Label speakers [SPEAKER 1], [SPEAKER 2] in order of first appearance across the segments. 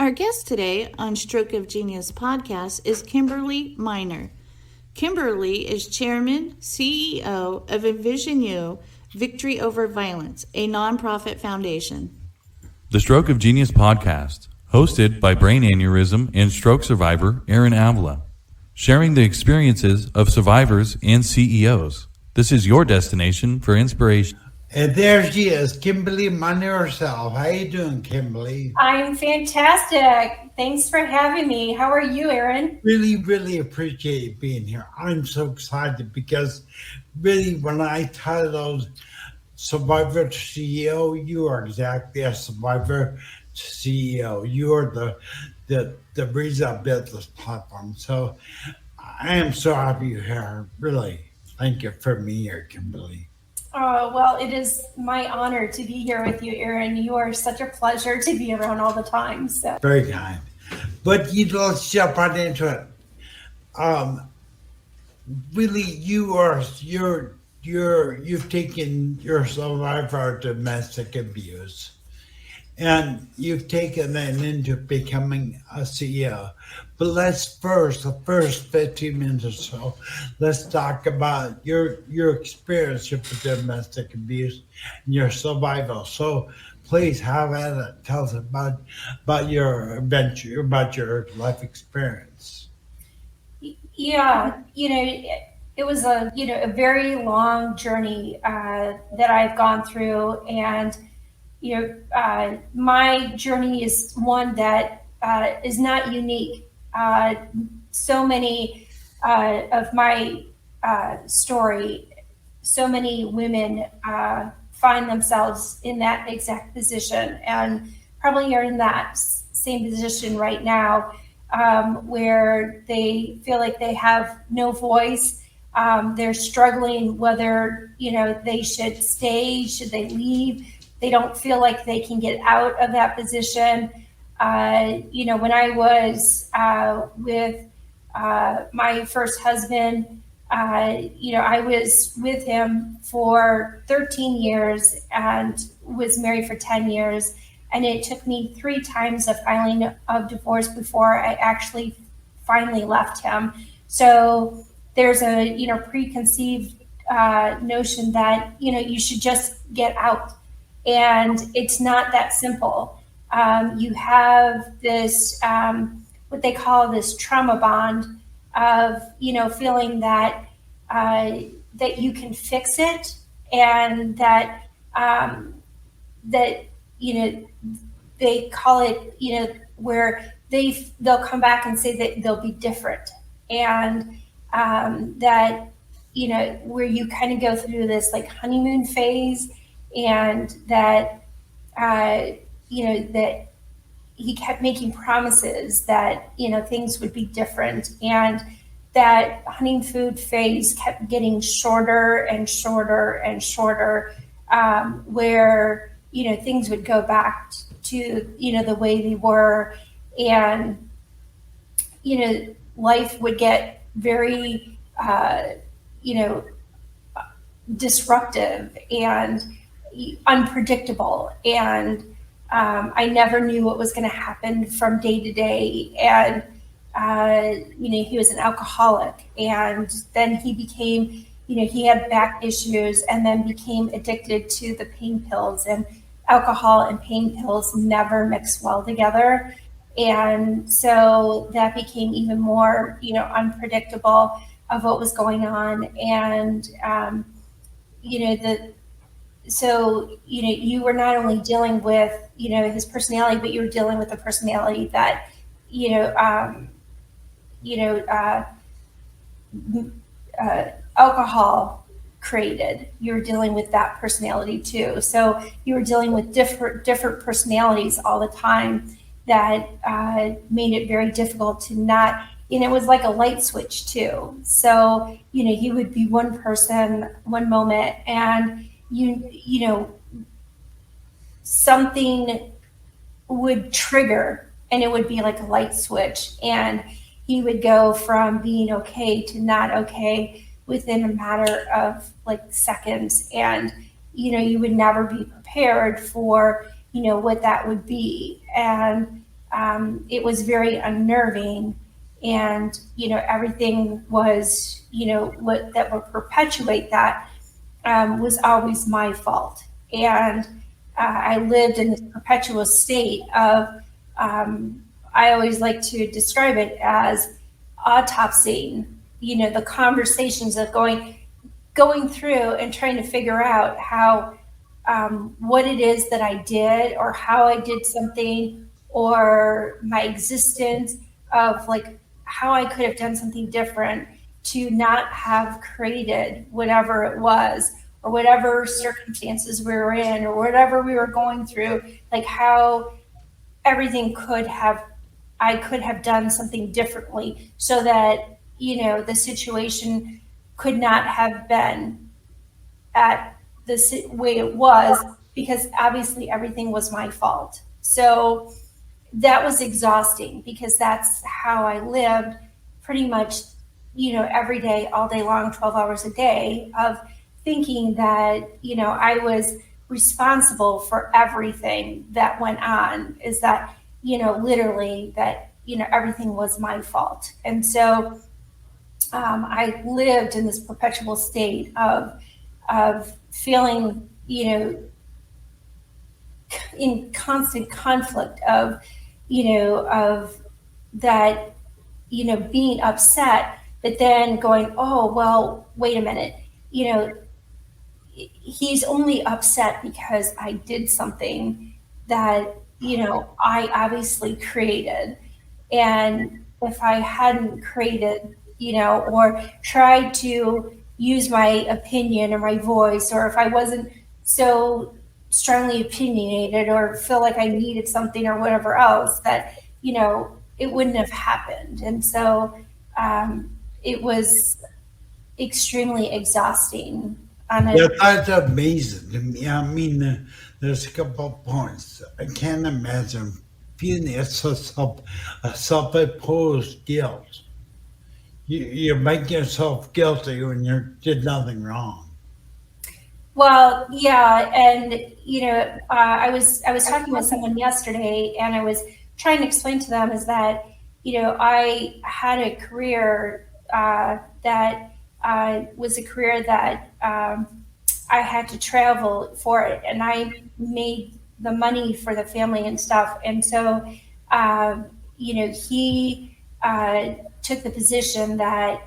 [SPEAKER 1] Our guest today on Stroke of Genius podcast is Kimberley Miner. Kimberly is Chairman, CEO of Envision U, Victory Over Violence, a nonprofit foundation.
[SPEAKER 2] The Stroke of Genius podcast, hosted by brain aneurysm and stroke survivor Aaron Avila, sharing the experiences of survivors and CEOs. This is your destination for inspiration.
[SPEAKER 3] And there she is, Kimberley Miner herself. How you doing, Kimberly?
[SPEAKER 4] I'm fantastic. Thanks for having me. How are you, Aaron?
[SPEAKER 3] Really appreciate being here. I'm so excited because really when I titled Survivor to CEO, you are exactly a survivor to CEO. You are the reason I built this platform. So I am so happy you're here. Really, thank you for being here, Kimberly.
[SPEAKER 4] Oh, well, it is my honor to be here with you, Aaron. You are such a pleasure to be around all the time. So
[SPEAKER 3] very kind. But let's jump right into it. Really, you've taken your survivor of domestic abuse, and you've taken that into becoming a CEO. But let's the first 15 minutes or so, let's talk about your experience with domestic abuse and your survival. So please have at it. Tell us about your adventure, about your life experience.
[SPEAKER 4] Yeah, it was a very long journey that I've gone through, and my journey is one that is not unique. So many of my story, so many women find themselves in that exact position, and probably are in that same position right now, where they feel like they have no voice. They're struggling whether they should stay, should they leave. They don't feel like they can get out of that position. When I was with my first husband, I was with him for 13 years and was married for 10 years. And it took me 3 times of filing of divorce before I actually finally left him. So there's a, preconceived notion that, you should just get out. And it's not that simple. You have this, what they call this trauma bond of, feeling that that you can fix it, and that they call it, where they'll come back and say that they'll be different, and that where you kind of go through this like honeymoon phase, and that that he kept making promises that things would be different, and that honeymoon phase kept getting shorter and shorter and shorter, where things would go back to the way they were, and life would get very disruptive and unpredictable, and I never knew what was going to happen from day to day. And he was an alcoholic, and then he became he had back issues, and then became addicted to the pain pills, and alcohol and pain pills never mix well together. And so that became even more unpredictable of what was going on. And so you were not only dealing with his personality, but you were dealing with a personality that alcohol created. You were dealing with that personality too. So you were dealing with different personalities all the time, that made it very difficult to not. It was like a light switch too. So he would be one person one moment, and something would trigger, and it would be like a light switch, and he would go from being okay to not okay within a matter of like seconds. And you would never be prepared for what that would be. And it was very unnerving. And, everything was, what that would perpetuate that was always my fault. And I lived in this perpetual state of, I always like to describe it as autopsying, the conversations of going through and trying to figure out how, what it is that I did, or how I did something, or my existence of like how I could have done something different to not have created whatever it was, or whatever circumstances we were in, or whatever we were going through, like how everything I could have done something differently so that, the situation could not have been at the way it was, because obviously everything was my fault. So that was exhausting, because that's how I lived pretty much, every day, all day long, 12 hours a day, of thinking that, I was responsible for everything that went on, is that, literally that, everything was my fault. And so I lived in this perpetual state of feeling, in constant conflict of, of that, being upset, but then going, oh, well, wait a minute, he's only upset because I did something that, I obviously created. And if I hadn't created, or tried to use my opinion or my voice, or if I wasn't so strongly opinionated, or feel like I needed something or whatever else, that, it wouldn't have happened. And so it was extremely exhausting.
[SPEAKER 3] Yeah, that's amazing to me. I mean, there's a couple of points. I can't imagine feeling a self-imposed guilt. You make yourself guilty when you did nothing wrong.
[SPEAKER 4] Well, yeah, and I was talking with someone yesterday, and I was trying to explain to them is that I had a career that was a career that I had to travel for it, and I made the money for the family and stuff, and so he took the position that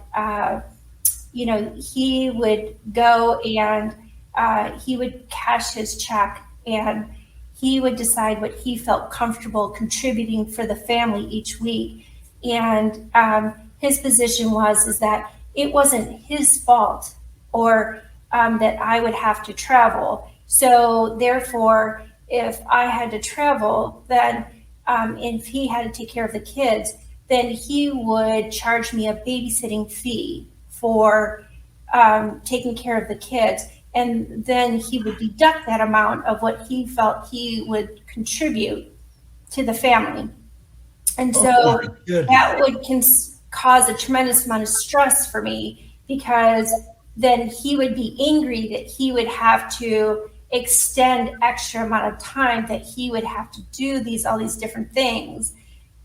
[SPEAKER 4] he would go and he would cash his check, and he would decide what he felt comfortable contributing for the family each week. And his position is that it wasn't his fault, or that I would have to travel. So therefore, if I had to travel, then if he had to take care of the kids, then he would charge me a babysitting fee for taking care of the kids. And then he would deduct that amount of what he felt he would contribute to the family. And so that would cause a tremendous amount of stress for me, because then he would be angry that he would have to extend extra amount of time, that he would have to do all these different things.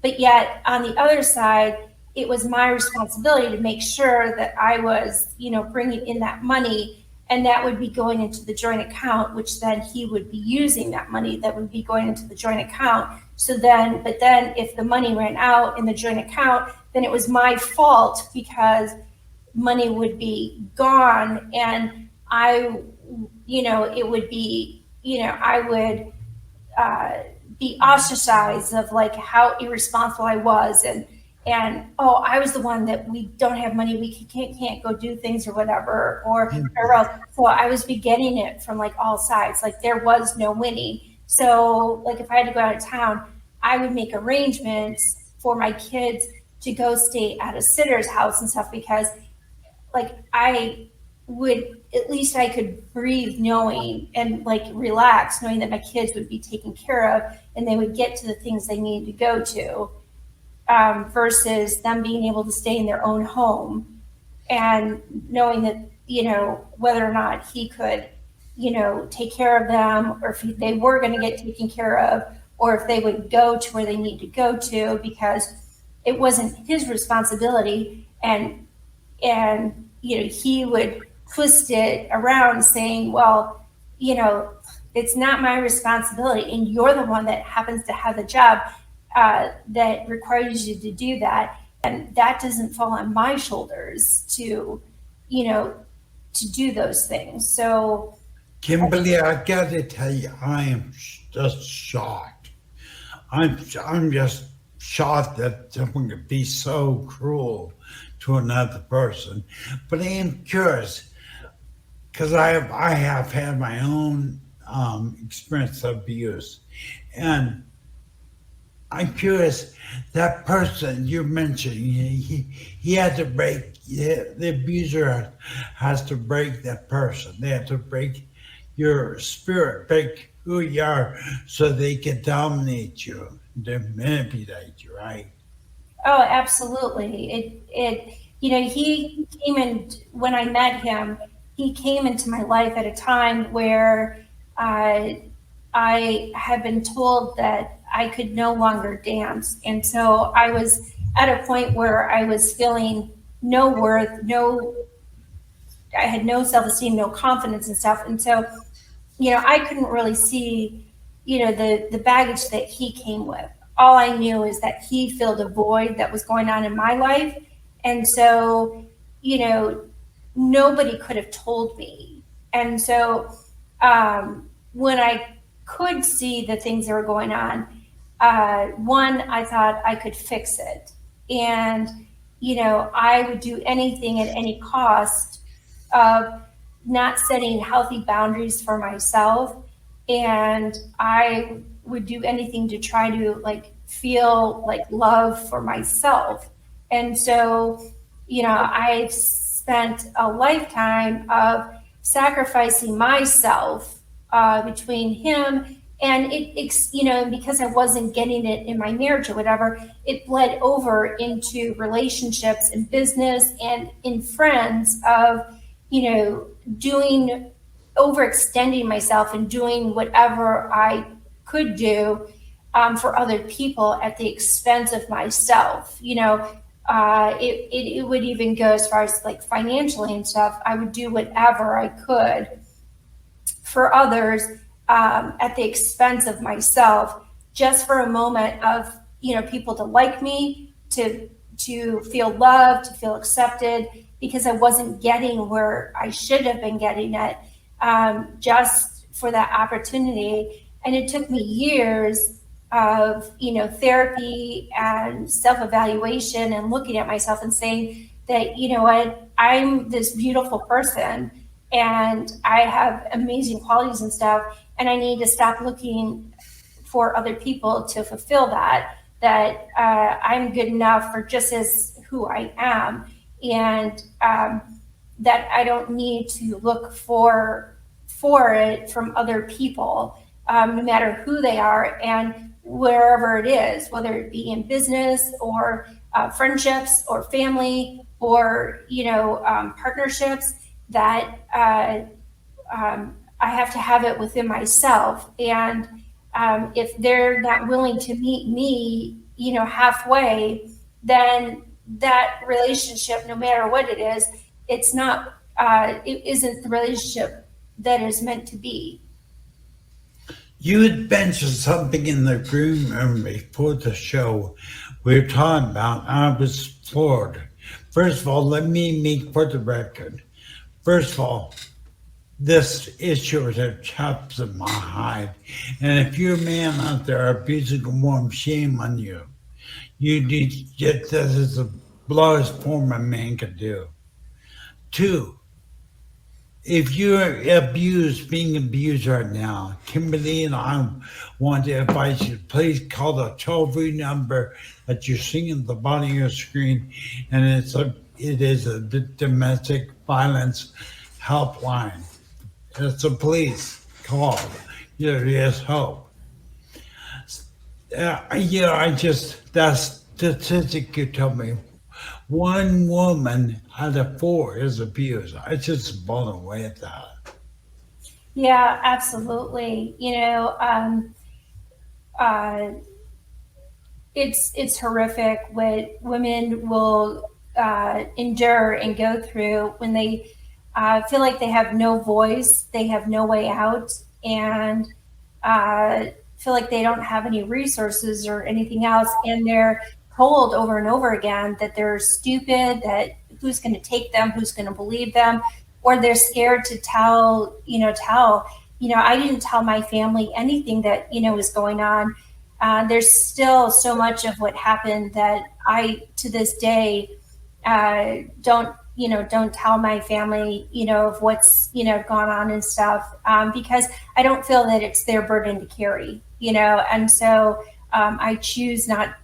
[SPEAKER 4] But yet on the other side, it was my responsibility to make sure that I was, bringing in that money, and that would be going into the joint account, which then he would be using that money that would be going into the joint account. But then if the money ran out in the joint account, then it was my fault, because money would be gone, and it would be, I would be ostracized of like how irresponsible I was, and I was the one that we don't have money, we can't go do things or whatever, or whatever else. So I was getting it from like all sides, like there was no winning. So like if I had to go out of town, I would make arrangements for my kids to go stay at a sitter's house and stuff, because like I could breathe knowing, and like relax knowing that my kids would be taken care of and they would get to the things they needed to go to, versus them being able to stay in their own home and knowing that, whether or not he could, take care of them, or if they were going to get taken care of, or if they would go to where they need to go to because it wasn't his responsibility. And he would twist it around saying, well, it's not my responsibility, and you're the one that happens to have the job that requires you to do that, and that doesn't fall on my shoulders to do those things. So,
[SPEAKER 3] Kimberly, I got to tell you, I am just shocked. I'm just shocked that someone could be so cruel to another person. But I am curious because I have had my own experience of abuse, and I'm curious. That person you mentioned, he had to break. The abuser has to break that person. They have to break your spirit, break who you are, so they can dominate you, to manipulate you, right?
[SPEAKER 4] oh, absolutely. He came in when I met him. He came into my life at a time where I had been told that I could no longer dance. And so I was at a point where I was feeling no worth, I had no self-esteem, no confidence and stuff. And so, I couldn't really see, the baggage that he came with. All I knew is that he filled a void that was going on in my life. And so, nobody could have told me. And so, when I could see the things that were going on, one, I thought I could fix it. And, I would do anything at any cost of not setting healthy boundaries for myself. And I would do anything to try to feel love for myself. And so, I've spent a lifetime of sacrificing myself between him and because I wasn't getting it in my marriage or whatever, it bled over into relationships and business and in friends of, overextending myself and doing whatever I could do for other people at the expense of myself. It would even go as far as financially and stuff. I would do whatever I could for others at the expense of myself, just for a moment of people to like me, to feel loved, to feel accepted, because I wasn't getting where I should have been getting it, just for that opportunity. And it took me years of therapy and self-evaluation and looking at myself and saying that what, I'm this beautiful person and I have amazing qualities and stuff, and I need to stop looking for other people to fulfill that I'm good enough for just as who I am, and that I don't need to look for it from other people, no matter who they are and wherever it is, whether it be in business or friendships or family or partnerships, that I have to have it within myself. And if they're not willing to meet me, halfway, then that relationship, no matter what it is, it isn't the relationship that is meant to be.
[SPEAKER 3] You had mentioned something in the green room before the show we were talking about. I was floored. First of all, let me make for the record. First of all, this issue is a chops in my hide. And if you're a man out there abusing a woman, shame on you. You need to get this as the lowest form a man can do. 2, if you're being abused right now, Kimberly and I want to advise you, please call the toll-free number that you're seeing at the bottom of your screen, and it is a domestic violence helpline. It's a police call. There's hope. That statistic you told me, 1 woman out of 4 is abused. I just blown away at that.
[SPEAKER 4] Yeah, absolutely. it's horrific what women will endure and go through when they feel like they have no voice, they have no way out, and feel like they don't have any resources or anything else, and they're told over and over again that they're stupid, that who's going to take them, who's going to believe them, or they're scared to tell. I didn't tell my family anything that was going on. There's still so much of what happened that I, to this day, don't tell my family, of what's, gone on and stuff, because I don't feel that it's their burden to carry, and so I choose not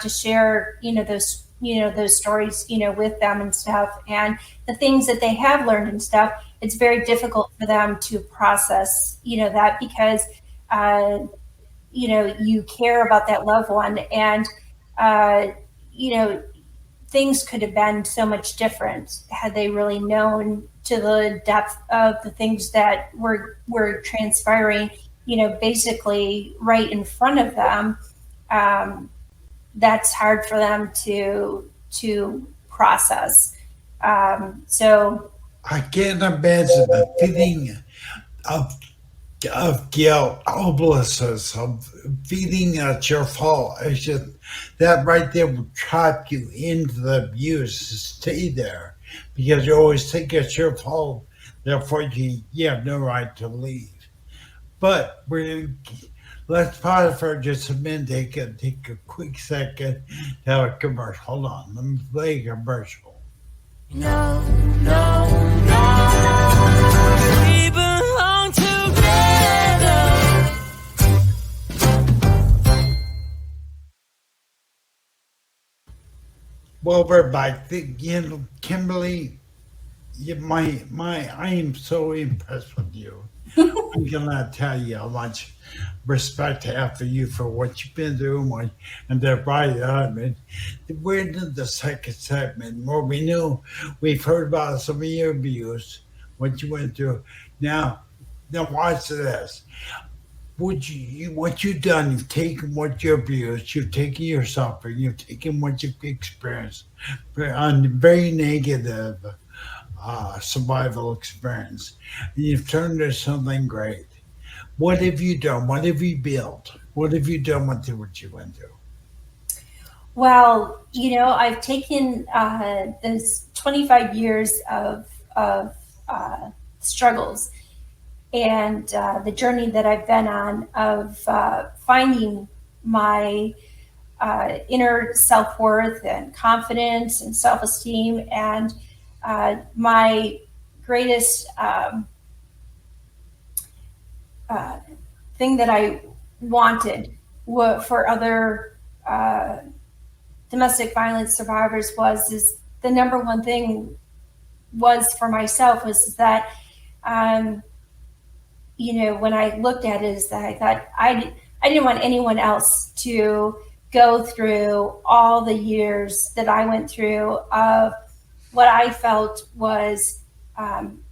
[SPEAKER 4] to share, those stories, with them and stuff, and the things that they have learned and stuff. It's very difficult for them to process, that, because, you care about that loved one, and, things could have been so much different had they really known to the depth of the things that were transpiring, basically right in front of them. That's hard for them to process. So
[SPEAKER 3] I can't imagine the feeling of guilt, hopelessness, of feeling that your fault. It's just that right there will trap you into the abuse to stay there, because you always think it's your fault. Therefore, you have no right to leave. But let's pause for just a minute. Take a quick second to have a commercial. Hold on, let me play a commercial.
[SPEAKER 5] No, no, no. We belong together.
[SPEAKER 3] Well, we're back. Kimberly, I am so impressed with you. I'm gonna tell you how much respect I have for you for what you've been doing, and they're right on it. We're into the second segment where we've heard about some of your abuse, what you went through. Now watch this. What you've done, you've taken what you abused, you've taken your suffering, you've taken what you've experienced on very negative survival experience, and you've turned into something great. What have you done? What have you built? What have you done with what you went through?
[SPEAKER 4] Well, I've taken this 25 years of struggles, and the journey that I've been on of finding my inner self-worth and confidence and self-esteem, and my greatest thing that I wanted for other domestic violence survivors is the number one thing was for myself was that when I looked at it, is that I thought I didn't want anyone else to go through all the years that I went through of what I felt was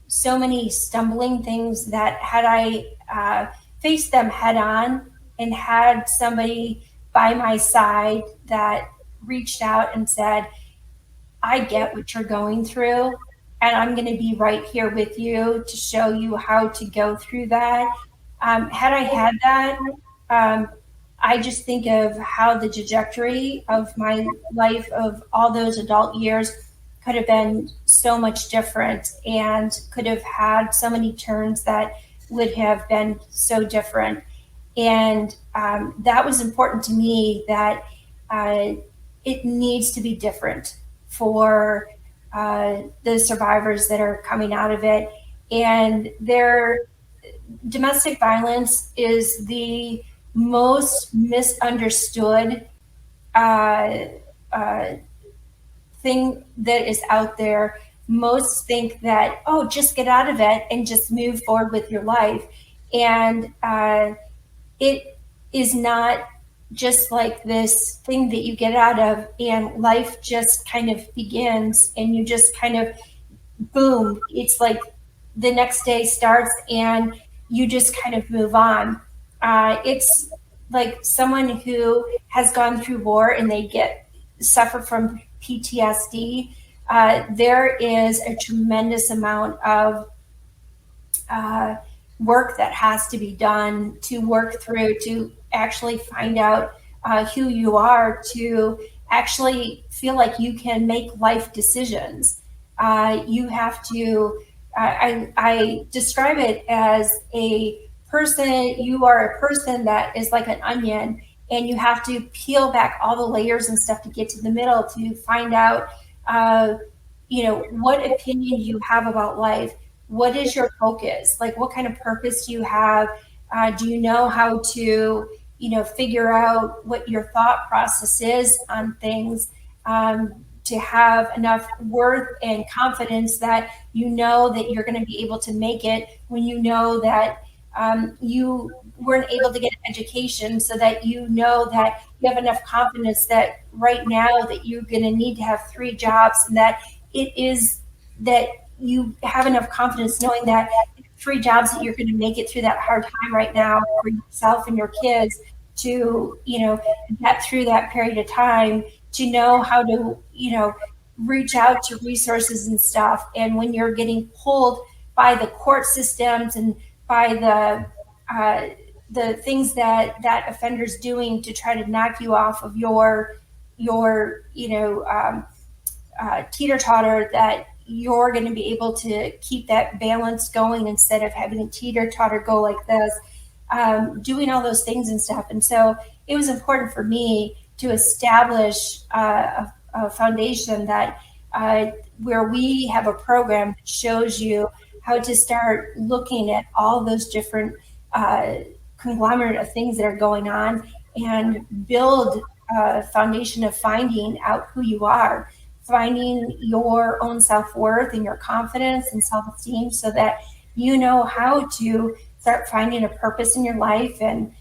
[SPEAKER 4] so many stumbling things, that had I faced them head on and had somebody by my side that reached out and said, I get what you're going through, and I'm going to be right here with you to show you how to go through that. Had I had that, I just think of how the trajectory of my life of all those adult years could have been so much different, and could have had so many turns that would have been so different. And that was important to me, that it needs to be different for the survivors that are coming out of it. And their domestic violence is the most misunderstood thing that is out there. Most think that, oh, just get out of it and just move forward with your life. And it is not just like this thing that you get out of and life just kind of begins and you just kind of boom, it's like the next day starts and you just kind of move on. It's like someone who has gone through war and they suffer from PTSD, there is a tremendous amount of work that has to be done to work through to actually find out who you are, to actually feel like you can make life decisions. You have to, I describe it as a person, you are a person that is like an onion, and you have to peel back all the layers and stuff to get to the middle to find out, what opinion you have about life. What is your focus? Like, what kind of purpose do you have? Do you know how to, figure out what your thought process is on things, to have enough worth and confidence that you know that you're going to be able to make it when you know that you weren't able to get an education, so that you know that you have enough confidence that right now that you're going to need to have 3 jobs, and that it is that you have enough confidence knowing that 3 jobs that you're going to make it through that hard time right now for yourself and your kids, to get through that period of time, to know how to reach out to resources and stuff. And when you're getting pulled by the court systems and by the things that offender's doing to try to knock you off of your teeter-totter, that you're going to be able to keep that balance going instead of having a teeter-totter go like this, doing all those things and stuff. And so it was important for me to establish a foundation that where we have a program that shows you how to start looking at all those different conglomerate of things that are going on, and build a foundation of finding out who you are, finding your own self-worth and your confidence and self-esteem, so that you know how to start finding a purpose in your life, and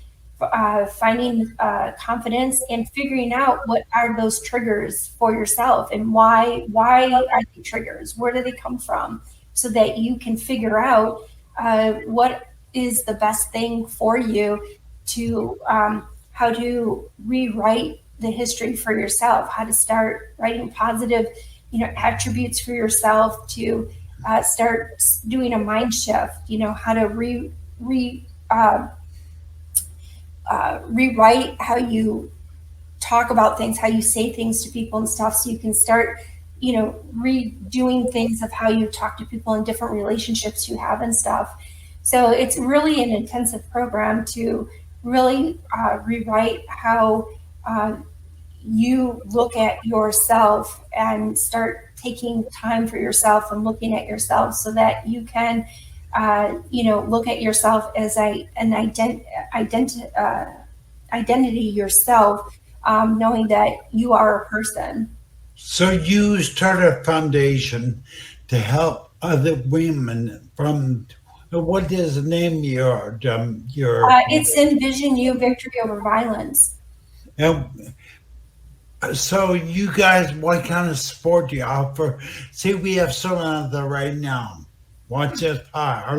[SPEAKER 4] finding confidence, and figuring out what are those triggers for yourself, and why are they triggers, where do they come from, so that you can figure out what is the best thing for you, to how to rewrite the history for yourself, how to start writing positive attributes for yourself, to start doing a mind shift, how to rewrite how you talk about things, how you say things to people and stuff, so you can start redoing things of how you talk to people in different relationships you have and stuff. So it's really an intensive program to really rewrite how you look at yourself, and start taking time for yourself and looking at yourself, so that you can look at yourself as an identity yourself, knowing that you are a person.
[SPEAKER 3] So you start a foundation to help other women from, what is the name of your
[SPEAKER 4] It's Envision You, Victory Over Violence.
[SPEAKER 3] So you guys, what kind of support do you offer? See, we have someone out there right now, watch this or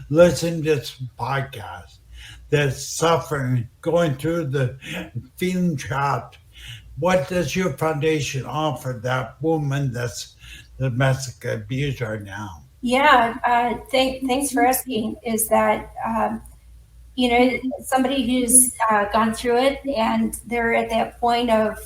[SPEAKER 3] listen to this podcast, that's suffering, going through the feeling trapped. What does your foundation offer that woman that's domestic abuse right now?
[SPEAKER 4] Yeah, thanks for asking. Is that somebody who's gone through it, and they're at that point of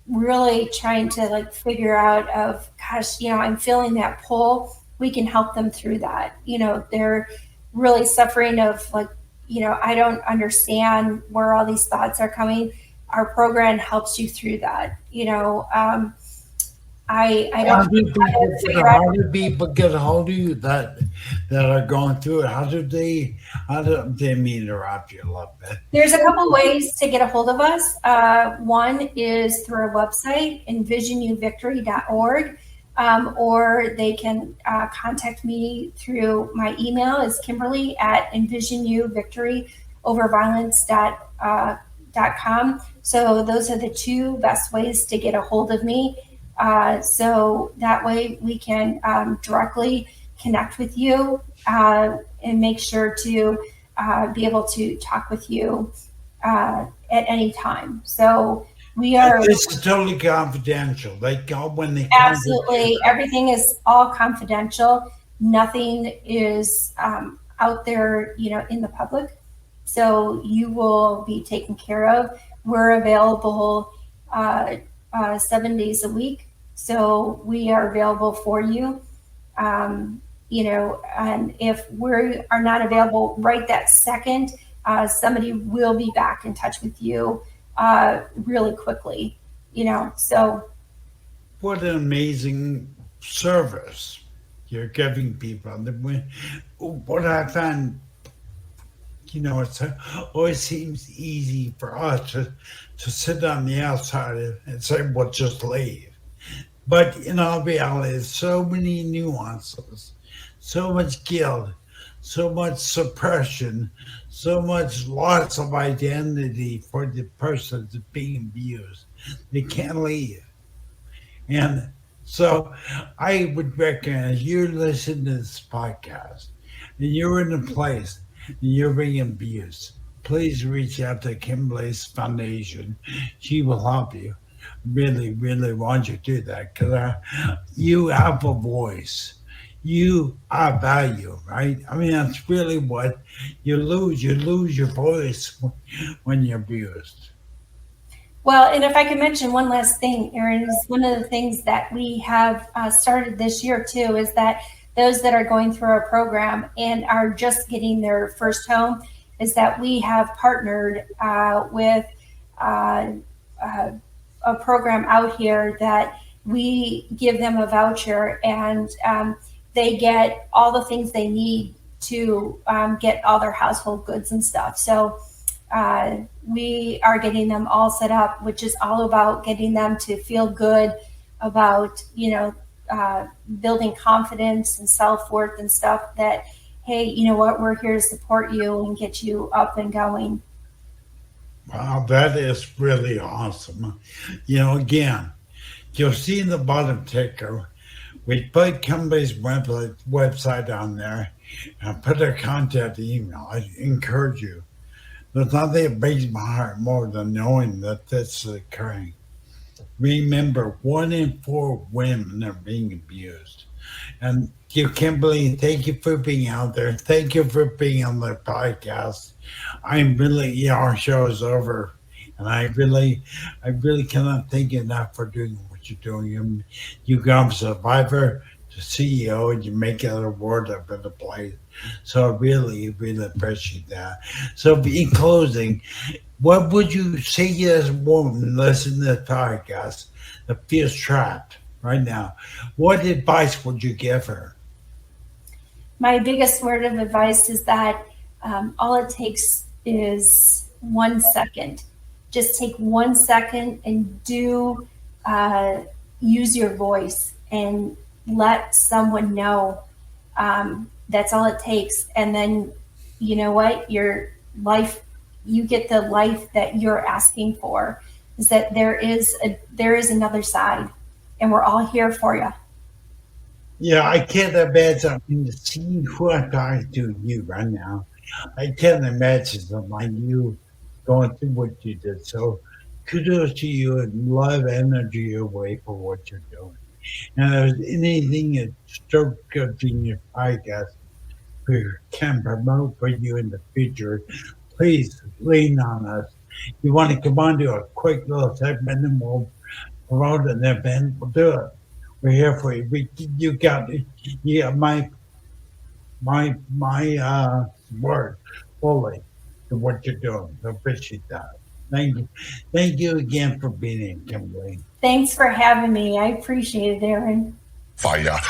[SPEAKER 4] really trying to figure out of, gosh, I'm feeling that pull. We can help them through that. They're really suffering of I don't understand where all these thoughts are coming. Our program helps you through that.
[SPEAKER 3] How do people get a hold of you that are going through it? How do they interrupt you a little bit?
[SPEAKER 4] There's a couple ways to get a hold of us. One is through our website, envisionyouvictory.org, or they can contact me through my email is Kimberly at envisionyouvictoryoverviolence.com. So those are the 2 best ways to get a hold of me. So that way we can directly connect with you, and make sure to be able to talk with you at any time. So we are
[SPEAKER 3] This is totally confidential. They call when they
[SPEAKER 4] absolutely, everything is all confidential. Nothing is out there, in the public. So you will be taken care of. We're available 7 days a week. So we are available for you. And if we are not available right that second, somebody will be back in touch with you really quickly, so.
[SPEAKER 3] What an amazing service you're giving people. What I find, it always seems easy for us to sit on the outside and say, well, just leave. But in all reality, there's so many nuances, so much guilt, so much suppression, so much loss of identity for the person that's being abused. They can't leave. And so I would recommend you're listening to this podcast and you're in a place and you're being abused. Please reach out to Kimberly's Foundation. She will help you. Really, really want you to do that because you have a voice. You are value, right? I mean, that's really what you lose. You lose your voice when you're abused.
[SPEAKER 4] Well, and if I could mention one last thing, Aaron, is one of the things that we have started this year too, is that those that are going through our program and are just getting their first home, is that we have partnered with a program out here that we give them a voucher and they get all the things they need to get all their household goods and stuff. So we are getting them all set up, which is all about getting them to feel good about, building confidence and self-worth and stuff that, hey, you know what, we're here to support you and get you up and going.
[SPEAKER 3] Wow, that is really awesome. Again, you'll see in the bottom ticker, we put Kimberly's website on there and put her contact email. I encourage you. There's nothing that breaks my heart more than knowing that this is occurring. Remember, 1 in 4 women are being abused. And Kimberly, thank you for being out there. Thank you for being on the podcast. I'm really, our show is over. And I really cannot thank you enough for doing what you're doing. You go from survivor to CEO and you make it a world a better place. So I really, really appreciate that. So in closing, what would you say to this woman listening to the podcast that feels trapped right now? What advice would you give her?
[SPEAKER 4] My biggest word of advice is that all it takes is 1 second. Just take 1 second and use your voice and let someone know. That's all it takes. And then, you know what? Your life, you get the life that you're asking for, is that there is another side and we're all here for you.
[SPEAKER 3] Yeah, I can't imagine seeing who I'm talking to you right now. I can't imagine something like you going through what you did. So kudos to you and love energy away for what you're doing. And if there's anything that Stroke of Genius podcast can promote for you in the future, please lean on us. You want to come on to a quick little segment and we'll promote an event, we'll do it. We're here for you. You got my word fully to what you're doing. I appreciate that. Thank you. Thank you again for being in, Kimberly.
[SPEAKER 4] Thanks for having me. I appreciate it, Aaron.
[SPEAKER 6] Fire.